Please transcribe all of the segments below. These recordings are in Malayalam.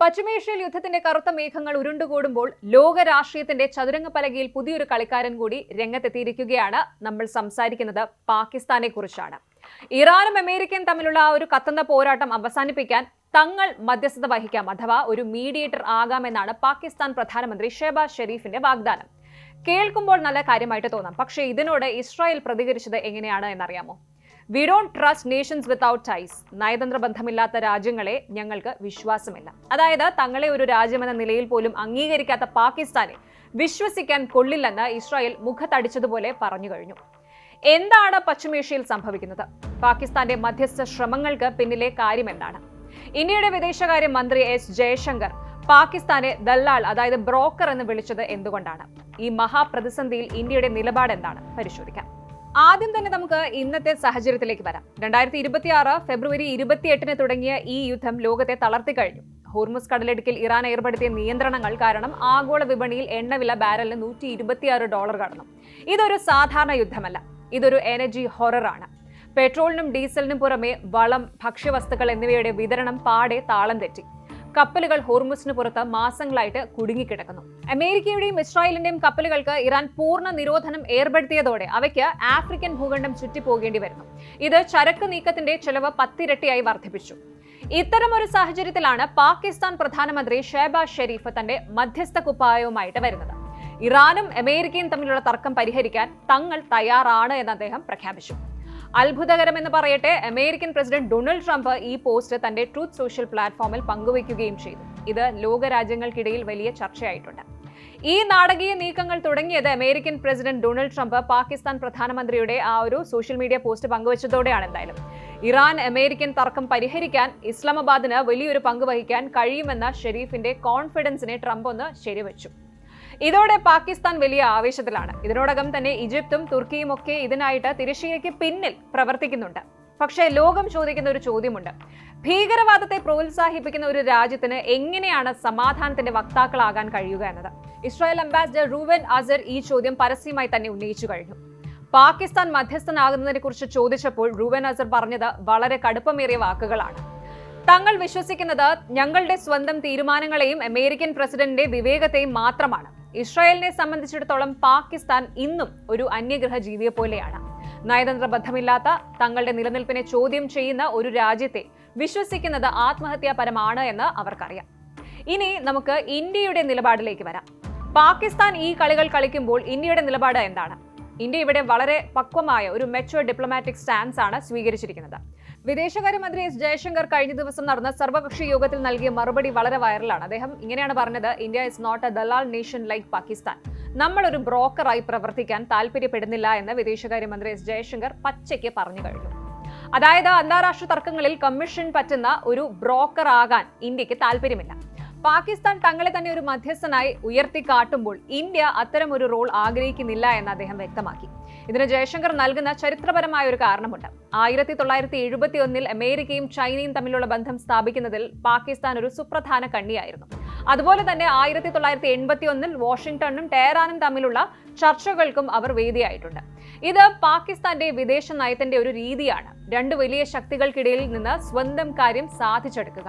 പശ്ചിമേഷ്യയിൽ യുദ്ധത്തിന്റെ കറുത്ത മേഘങ്ങൾ ഉരുണ്ടുകൂടുമ്പോൾ ലോക രാഷ്ട്രീയത്തിന്റെ ചതുരംഗപ്പലകയിൽ പുതിയൊരു കളിക്കാരൻ കൂടി രംഗത്തെത്തിയിരിക്കുകയാണ്. നമ്മൾ സംസാരിക്കുന്നത് പാകിസ്ഥാനെ കുറിച്ചാണ്. ഇറാനും അമേരിക്കയും തമ്മിലുള്ള ആ ഒരു കത്തുന്ന പോരാട്ടം അവസാനിപ്പിക്കാൻ തങ്ങൾ മധ്യസ്ഥത വഹിക്കാം, അഥവാ ഒരു മീഡിയേറ്റർ ആകാമെന്നാണ് പാകിസ്ഥാൻ പ്രധാനമന്ത്രി ഷെഹബാസ് ഷെരീഫിന്റെ വാഗ്ദാനം. കേൾക്കുമ്പോൾ നല്ല കാര്യമായിട്ട് തോന്നാം, പക്ഷേ ഇതിനോട് ഇസ്രായേൽ പ്രതികരിച്ചത് എങ്ങനെയാണ് എന്നറിയാമോ? We don't trust nations without ties. നയതന്ത്ര ബന്ധമില്ലാത്ത രാജ്യങ്ങളെ ഞങ്ങൾക്ക് വിശ്വാസമില്ല. അതായത് തങ്ങളെ ഒരു രാജ്യമെന്ന നിലയിൽ പോലും അംഗീകരിക്കാത്ത പാകിസ്ഥാനെ വിശ്വസിക്കാൻ കൊള്ളില്ലെന്ന് ഇസ്രായേൽ മുഖത്തടിച്ചതുപോലെ പറഞ്ഞു കഴിഞ്ഞു. എന്താണ് പശ്ചിമേഷ്യയിൽ സംഭവിക്കുന്നത്? പാകിസ്ഥാന്റെ മധ്യസ്ഥ ശ്രമങ്ങൾക്ക് പിന്നിലെ കാര്യം എന്താണ്? ഇന്ത്യയുടെ വിദേശകാര്യ മന്ത്രി എസ് ജയശങ്കർ പാകിസ്ഥാനെ ദല്ലാൾ, അതായത് ബ്രോക്കർ എന്ന് വിളിച്ചത് എന്തുകൊണ്ടാണ്? ഈ മഹാപ്രതിസന്ധിയിൽ ഇന്ത്യയുടെ നിലപാട് എന്താണ്? പരിശോധിക്കാം. ആദ്യം തന്നെ നമുക്ക് ഇന്നത്തെ സാഹചര്യത്തിലേക്ക് വരാം. 2026 ഫെബ്രുവരി 28 തുടങ്ങിയ ഈ യുദ്ധം ലോകത്തെ തളർത്തി കഴിഞ്ഞു. ഹോർമുസ് കടലിടുക്കിൽ ഇറാൻ ഏർപ്പെടുത്തിയ നിയന്ത്രണങ്ങൾ കാരണം ആഗോള വിപണിയിൽ എണ്ണവില ബാരലിന് $126 കടന്നു. ഇതൊരു സാധാരണ യുദ്ധമല്ല, ഇതൊരു എനർജി ഹൊററാണ്. പെട്രോളിനും ഡീസലിനും പുറമെ വളം, ഭക്ഷ്യവസ്തുക്കൾ എന്നിവയുടെ വിതരണം പാടെ താളം തെറ്റി. കപ്പലുകൾ ഹോർമുസിന് പുറത്ത് മാസങ്ങളായിട്ട് കുടുങ്ങിക്കിടക്കുന്നു. അമേരിക്കയുടെയും ഇസ്രായേലിന്റെയും കപ്പലുകൾക്ക് ഇറാൻ പൂർണ്ണ നിരോധനം ഏർപ്പെടുത്തിയതോടെ അവയ്ക്ക് ആഫ്രിക്കൻ ഭൂഖണ്ഡം ചുറ്റിപ്പോകേണ്ടി വരുന്നു. ഇത് ചരക്ക് നീക്കത്തിന്റെ ചെലവ് 10 ഇരട്ടിയായി വർദ്ധിപ്പിച്ചു. ഇത്തരമൊരു സാഹചര്യത്തിലാണ് പാകിസ്ഥാൻ പ്രധാനമന്ത്രി ഷെഹബാസ് ഷെരീഫ് തന്റെ മധ്യസ്ഥ കുപ്പായവുമായിട്ട് വരുന്നത്. ഇറാനും അമേരിക്കയും തമ്മിലുള്ള തർക്കം പരിഹരിക്കാൻ തങ്ങൾ തയ്യാറാണ് എന്ന് അദ്ദേഹം പ്രഖ്യാപിച്ചു. അത്ഭുതകരമെന്ന് പറയട്ടെ, അമേരിക്കൻ പ്രസിഡന്റ് ഡൊണാൾഡ് ട്രംപ് ഈ പോസ്റ്റ് തന്റെ ട്രൂത്ത് സോഷ്യൽ പ്ലാറ്റ്ഫോമിൽ പങ്കുവയ്ക്കുകയും ചെയ്തു. ഇത് ലോകരാജ്യങ്ങൾക്കിടയിൽ വലിയ ചർച്ചയായിട്ടുണ്ട്. ഈ നാടകീയ നീക്കങ്ങൾ തുടങ്ങിയത് American president Donald Trump Pakistan പ്രധാനമന്ത്രിയുടെ ആ ഒരു സോഷ്യൽ മീഡിയ പോസ്റ്റ് പങ്കുവച്ചതോടെയാണ്. എന്തായാലും ഇറാൻ അമേരിക്കൻ തർക്കം പരിഹരിക്കാൻ ഇസ്ലാമാബാദിന് വലിയൊരു പങ്ക് വഹിക്കാൻ കഴിയുമെന്ന ഷെരീഫിന്റെ കോൺഫിഡൻസിനെ ട്രംപ് ഒന്ന് ശരിവച്ചു. ഇതോടെ പാകിസ്ഥാൻ വലിയ ആവേശത്തിലാണ്. ഇതിനോടകം തന്നെ ഈജിപ്തും തുർക്കിയും ഒക്കെ ഇതിനായിട്ട് തിരശ്ശീലയ്ക്ക് പിന്നിൽ പ്രവർത്തിക്കുന്നുണ്ട്. പക്ഷേ ലോകം ചോദിക്കുന്ന ഒരു ചോദ്യമുണ്ട്: ഭീകരവാദത്തെ പ്രോത്സാഹിപ്പിക്കുന്ന ഒരു രാജ്യത്തിന് എങ്ങനെയാണ് സമാധാനത്തിന്റെ വക്താക്കളാകാൻ കഴിയുക എന്നത്. ഇസ്രായേൽ അംബാസിഡർ റൂവൻ അസർ ഈ ചോദ്യം പരസ്യമായി തന്നെ ഉന്നയിച്ചു കഴിഞ്ഞു. പാകിസ്ഥാൻ മധ്യസ്ഥനാകുന്നതിനെ കുറിച്ച് ചോദിച്ചപ്പോൾ റൂവൻ അസർ പറഞ്ഞത് വളരെ കടുപ്പമേറിയ വാക്കുകളാണ്. തങ്ങൾ വിശ്വസിക്കുന്നത് ഞങ്ങളുടെ സ്വന്തം തീരുമാനങ്ങളെയും അമേരിക്കൻ പ്രസിഡന്റിന്റെ വിവേകത്തെയും മാത്രമാണ്. ഇസ്രായേലിനെ സംബന്ധിച്ചിടത്തോളം പാകിസ്ഥാൻ ഇന്നും ഒരു അന്യഗ്രഹ ജീവിയെ പോലെയാണ്. നയതന്ത്ര ബന്ധമില്ലാത്ത തങ്ങളുടെ നിലനിൽപ്പിനെ ചോദ്യം ചെയ്യുന്ന ഒരു രാജ്യത്തെ വിശ്വസിക്കുന്നത് ആത്മഹത്യാപരമാണ് എന്ന് അവർക്കറിയാം. ഇനി നമുക്ക് ഇന്ത്യയുടെ നിലപാടിലേക്ക് വരാം. പാകിസ്ഥാൻ ഈ കളികൾ കളിക്കുമ്പോൾ ഇന്ത്യയുടെ നിലപാട് എന്താണ്? ഇന്ത്യ ഇവിടെ വളരെ പക്വമായ ഒരു മെച്യൂർ ഡിപ്ലോമാറ്റിക് സ്റ്റാൻസ് ആണ് സ്വീകരിച്ചിരിക്കുന്നത്. വിദേശകാര്യമന്ത്രി എസ് ജയശങ്കർ കഴിഞ്ഞ ദിവസം നടന്ന സർവകക്ഷി യോഗത്തിൽ നൽകിയ മറുപടി വളരെ വൈറലാണ്. അദ്ദേഹം ഇങ്ങനെയാണ് പറഞ്ഞത്: India is not a dalal nation like Pakistan. നമ്മൾ ഒരു ബ്രോക്കറായി പ്രവർത്തിക്കാൻ താല്പര്യപ്പെടുന്നില്ല എന്ന് വിദേശകാര്യമന്ത്രി എസ് ജയശങ്കർ പച്ചയ്ക്ക് പറഞ്ഞു കഴിഞ്ഞു. അതായത് അന്താരാഷ്ട്ര തർക്കങ്ങളിൽ കമ്മീഷൻ പറ്റുന്ന ഒരു ബ്രോക്കർ ആകാൻ ഇന്ത്യക്ക് താല്പര്യമില്ല. പാകിസ്ഥാൻ തങ്ങളെ തന്നെ ഒരു മധ്യസ്ഥനായി ഉയർത്തിക്കാട്ടുമ്പോൾ ഇന്ത്യ അത്തരം ഒരു റോൾ ആഗ്രഹിക്കുന്നില്ല എന്ന് അദ്ദേഹം വ്യക്തമാക്കി. ഇതിന് ജയശങ്കർ നൽകുന്ന ചരിത്രപരമായ ഒരു കാരണമുണ്ട്. 1971 അമേരിക്കയും ചൈനയും തമ്മിലുള്ള ബന്ധം സ്ഥാപിക്കുന്നതിൽ പാകിസ്ഥാൻ ഒരു സുപ്രധാന കണ്ണിയായിരുന്നു. അതുപോലെ തന്നെ 1981 വാഷിംഗ്ടണും ടെഹ്റാനും തമ്മിലുള്ള ചർച്ചകൾക്കും അവർ വേദിയായിട്ടുണ്ട്. ഇത് പാകിസ്ഥാന്റെ വിദേശ നയത്തിന്റെ ഒരു രീതിയാണ്. രണ്ട് വലിയ ശക്തികൾക്കിടയിൽ നിന്ന് സ്വന്തം കാര്യം സാധിച്ചെടുക്കുക.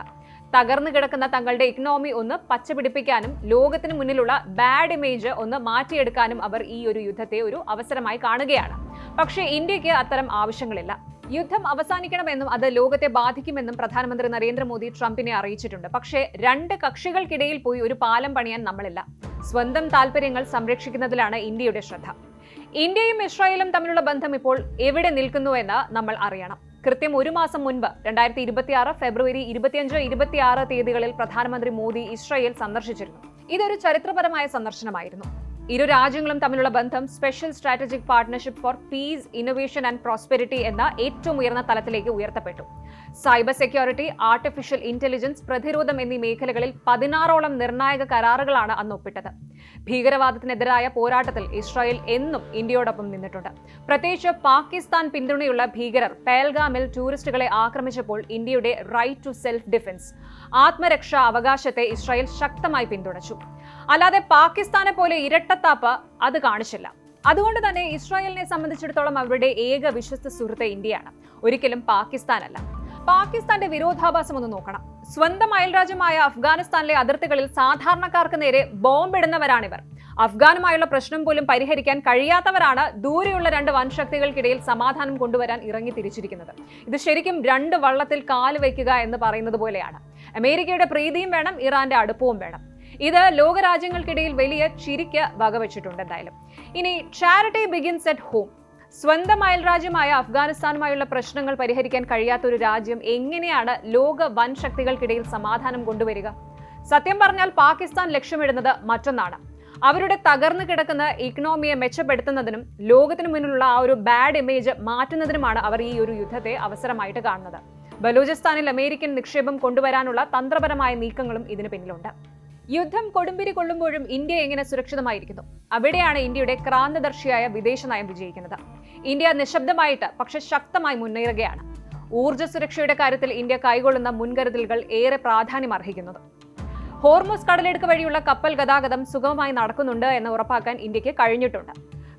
തകർന്നു കിടക്കുന്ന തങ്ങളുടെ ഇക്കണോമി ഒന്ന് പച്ചപിടിപ്പിക്കാനും ലോകത്തിന് മുന്നിലുള്ള ബാഡ് ഇമേജ് ഒന്ന് മാറ്റിയെടുക്കാനും അവർ ഈ ഒരു യുദ്ധത്തെ ഒരു അവസരമായി കാണുകയാണ്. പക്ഷേ ഇന്ത്യക്ക് അത്തരം ആവശ്യങ്ങളില്ല. യുദ്ധം അവസാനിക്കണമെന്നും അത് ലോകത്തെ ബാധിക്കുമെന്നും പ്രധാനമന്ത്രി നരേന്ദ്രമോദി ട്രംപിനെ അറിയിച്ചിട്ടുണ്ട്. പക്ഷേ രണ്ട് കക്ഷികൾക്കിടയിൽ പോയി ഒരു പാലം പണിയാൻ നമ്മളില്ല. സ്വന്തം താല്പര്യങ്ങൾ സംരക്ഷിക്കുന്നതിലാണ് ഇന്ത്യയുടെ ശ്രദ്ധ. ഇന്ത്യയും ഇസ്രായേലും തമ്മിലുള്ള ബന്ധം ഇപ്പോൾ എവിടെ നിൽക്കുന്നുവെന്ന് നമ്മൾ അറിയണം. കൃത്യം ഒരു മാസം മുൻപ് 2026 ഫെബ്രുവരി 25-26 തീയതികളിൽ പ്രധാനമന്ത്രി മോദി ഇസ്രായേൽ സന്ദർശിച്ചിരുന്നു. ഇതൊരു ചരിത്രപരമായ സന്ദർശനമായിരുന്നു. ഇരു രാജ്യങ്ങളും തമ്മിലുള്ള ബന്ധം special strategic partnership for peace, innovation and prosperity എന്ന ഏറ്റവും ഉയർന്ന തലത്തിലേക്ക് ഉയർത്തപ്പെട്ടു. സൈബർ സെക്യൂരിറ്റി, ആർട്ടിഫിഷ്യൽ ഇന്റലിജൻസ്, പ്രതിരോധം എന്നീ മേഖലകളിൽ 16ഓളം നിർണായക കരാറുകളാണ് അന്ന് ഒപ്പിട്ടത്. ഭീകരവാദത്തിനെതിരായ പോരാട്ടത്തിൽ ഇസ്രായേൽ എന്നും ഇന്ത്യയോടൊപ്പം നിന്നിട്ടുണ്ട്. പ്രത്യേകിച്ച് പാകിസ്ഥാൻ പിന്തുണയുള്ള ഭീകരർ പെഹൽഗാമിൽ ടൂറിസ്റ്റുകളെ ആക്രമിച്ചപ്പോൾ ഇന്ത്യയുടെ റൈറ്റ് ടു സെൽഫ് ഡിഫൻസ്, ആത്മരക്ഷാ അവകാശത്തെ ഇസ്രായേൽ ശക്തമായി പിന്തുണച്ചു. അല്ലാതെ പാകിസ്ഥാനെ പോലെ ഇരട്ടത്താപ്പ് അത് കാണിച്ചില്ല. അതുകൊണ്ട് തന്നെ ഇസ്രായേലിനെ സംബന്ധിച്ചിടത്തോളം അവരുടെ ഏക വിശ്വസ്ത സുഹൃത്ത് ഇന്ത്യയാണ്, ഒരിക്കലും പാകിസ്ഥാനല്ല. പാകിസ്ഥാന്റെ വിരോധാഭാസം ഒന്ന് നോക്കണം. സ്വന്തം അയൽരാജ്യമായ അഫ്ഗാനിസ്ഥാനിലെ അതിർത്തികളിൽ സാധാരണക്കാർക്ക് നേരെ ബോംബിടുന്നവരാണിവർ. അഫ്ഗാനുമായുള്ള പ്രശ്നം പോലും പരിഹരിക്കാൻ കഴിയാത്തവരാണ് ദൂരെയുള്ള രണ്ട് വൻശക്തികൾക്കിടയിൽ സമാധാനം കൊണ്ടുവരാൻ ഇറങ്ങി തിരിച്ചിരിക്കുന്നത്. ഇത് ശരിക്കും രണ്ട് വള്ളത്തിൽ കാല് വയ്ക്കുക എന്ന് പറയുന്നത് പോലെയാണ്. അമേരിക്കയുടെ പ്രീതിയും വേണം, ഇറാന്റെ അടുപ്പവും വേണം. ഇത് ലോകരാജ്യങ്ങൾക്കിടയിൽ വലിയ ചിരിക്ക് വകവെച്ചിട്ടുണ്ട്. എന്തായാലും ഇനി ചാരിറ്റി ബിഗിൻസ് അറ്റ് ഹോം. സ്വന്തം അയൽരാജ്യമായ അഫ്ഗാനിസ്ഥാനുമായുള്ള പ്രശ്നങ്ങൾ പരിഹരിക്കാൻ കഴിയാത്ത ഒരു രാജ്യം എങ്ങനെയാണ് ലോക വൻ ശക്തികൾക്കിടയിൽ സമാധാനം കൊണ്ടുവരിക? സത്യം പറഞ്ഞാൽ പാകിസ്ഥാൻ ലക്ഷ്യമിടുന്നത് മറ്റൊന്നാണ്. അവരുടെ തകർന്നു കിടക്കുന്ന ഇക്കണോമിയെ മെച്ചപ്പെടുത്തുന്നതിനും ലോകത്തിനു മുന്നിലുള്ള ആ ഒരു ബാഡ് ഇമേജ് മാറ്റുന്നതിനുമാണ് അവർ ഈ ഒരു യുദ്ധത്തെ അവസരമായിട്ട് കാണുന്നത്. ബലൂചിസ്ഥാനിൽ അമേരിക്കൻ നിക്ഷേപം കൊണ്ടുവരാനുള്ള തന്ത്രപരമായ നീക്കങ്ങളും ഇതിന് പിന്നിലുണ്ട്. യുദ്ധം കൊടുമ്പിരി കൊള്ളുമ്പോഴും ഇന്ത്യ എങ്ങനെ സുരക്ഷിതമായിരിക്കുന്നു? അവിടെയാണ് ഇന്ത്യയുടെ ക്രാന്തദർശിയായ വിദേശ നയം വിജയിക്കുന്നത്. ഇന്ത്യ നിശബ്ദമായിട്ട് പക്ഷെ ശക്തമായി മുന്നേറുകയാണ്. ഊർജ്ജ സുരക്ഷയുടെ കാര്യത്തിൽ ഇന്ത്യ കൈകൊള്ളുന്ന മുൻകരുതലുകൾ ഏറെ പ്രാധാന്യം അർഹിക്കുന്നത്. ഹോർമുസ് കടലിടുക്ക് വഴിയുള്ള കപ്പൽ ഗതാഗതം സുഗമമായി നടക്കുന്നുണ്ട് എന്ന് ഉറപ്പാക്കാൻ ഇന്ത്യക്ക് കഴിഞ്ഞിട്ടുണ്ട്.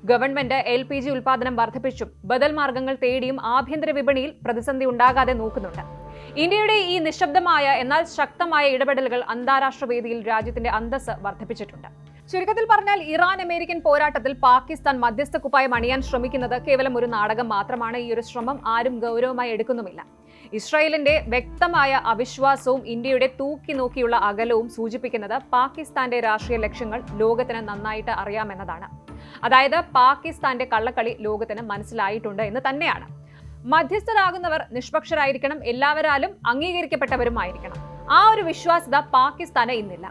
ഗവൺമെന്റ് LPG ഉൽപാദനം വർദ്ധിപ്പിച്ചും ബദൽ മാർഗങ്ങൾ തേടിയും ആഭ്യന്തര വിപണിയിൽ പ്രതിസന്ധി ഉണ്ടാകാതെ നോക്കുന്നുണ്ട്. ഇന്ത്യയുടെ ഈ നിശബ്ദമായ എന്നാൽ ശക്തമായ ഇടപെടലുകൾ അന്താരാഷ്ട്ര വേദിയിൽ രാജ്യത്തിന്റെ അന്തസ്സ് വർദ്ധിപ്പിച്ചിട്ടുണ്ട്. ചുരുക്കത്തിൽ പറഞ്ഞാൽ ഇറാൻ അമേരിക്കൻ പോരാട്ടത്തിൽ പാകിസ്ഥാൻ മധ്യസ്ഥ കുപ്പായം അണിയാൻ ശ്രമിക്കുന്നത് കേവലം ഒരു നാടകം മാത്രമാണ്. ഈ ഒരു ശ്രമം ആരും ഗൗരവമായി എടുക്കുന്നുമില്ല. ഇസ്രായേലിന്റെ വ്യക്തമായ അവിശ്വാസവും ഇന്ത്യയുടെ തൂക്കി നോക്കിയുള്ള അകലവും സൂചിപ്പിക്കുന്നത് പാകിസ്ഥാന്റെ രാഷ്ട്രീയ ലക്ഷ്യങ്ങൾ ലോകത്തിന് നന്നായിട്ട് അറിയാമെന്നതാണ്. അതായത് പാകിസ്ഥാന്റെ കള്ളക്കളി ലോകത്തിന് മനസ്സിലായിട്ടുണ്ട് എന്ന് തന്നെയാണ്. മധ്യസ്ഥരാകുന്നവർ നിഷ്പക്ഷരായിരിക്കണം, എല്ലാവരാലും അംഗീകരിക്കപ്പെട്ടവരുമായിരിക്കണം. ആ ഒരു വിശ്വാസ്യത പാകിസ്ഥാന് ഇന്നില്ല.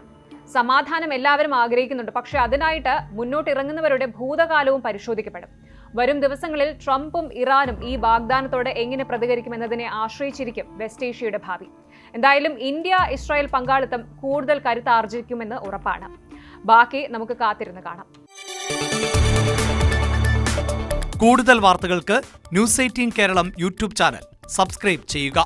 സമാധാനം എല്ലാവരും ആഗ്രഹിക്കുന്നുണ്ട്, പക്ഷെ അതിനായിട്ട് മുന്നോട്ടിറങ്ങുന്നവരുടെ ഭൂതകാലവും പരിശോധിക്കപ്പെടും. വരും ദിവസങ്ങളിൽ ട്രംപും ഇറാനും ഈ വാഗ്ദാനത്തോടെ എങ്ങനെ പ്രതികരിക്കുമെന്നതിനെ ആശ്രയിച്ചിരിക്കും വെസ്റ്റ് ഏഷ്യയുടെ ഭാവി. എന്തായാലും ഇന്ത്യ ഇസ്രായേൽ പങ്കാളിത്തം കൂടുതൽ കരുത്താർജിക്കുമെന്ന് ഉറപ്പാണ്. ബാക്കി നമുക്ക് കാത്തിരുന്ന് കാണാം. കൂടുതൽ വാർത്തകൾക്ക് News 18 Keralam YouTube channel subscribe ചെയ്യുക.